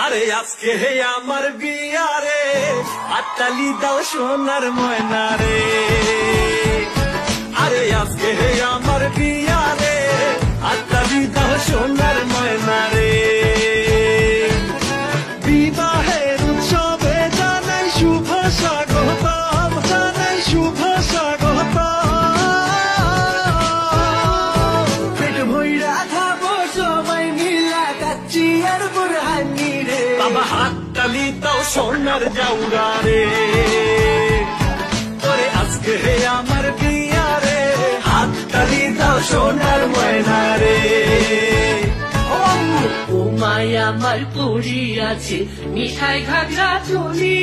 আরে আজকে হে আমার বিয়া রে, হাততালি দাও সোনার ময়না রে। আরে আজকে হে আমার বিয়া রে, হাততালি দাও সোনার ময়না রে। বিবাহের উৎসবে জানাই শুভ স্বাগতম, জানাই শুভ স্বাগতম। পেট ভইরা খাবো সবাই মিলা কাচ্চি আর বুরহানি রে। বাবা হাততালি দাও সোনার জাউরা রে। ওরে আজকে হে আমার বিয়া রে, হাততালি দাও সোনার ময়না রে। ও মায়া আমার পড়ি আছে মিঠাই ঘাগরা চলি,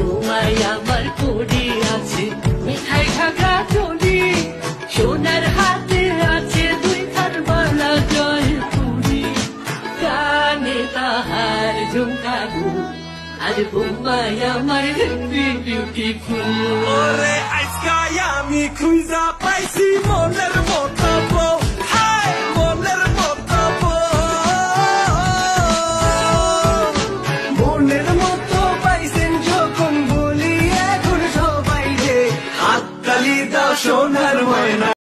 ও মায়া আমার পড়ি আছে মিঠাই ঘাগরা চলি। সোনার হাতে আছে দুই খান মালা জয় পুরি, কানে তাহার ঝুমকাবু আর বোমায় আমার বিউটিফুল। ওরে আজকে আমি খুঁজা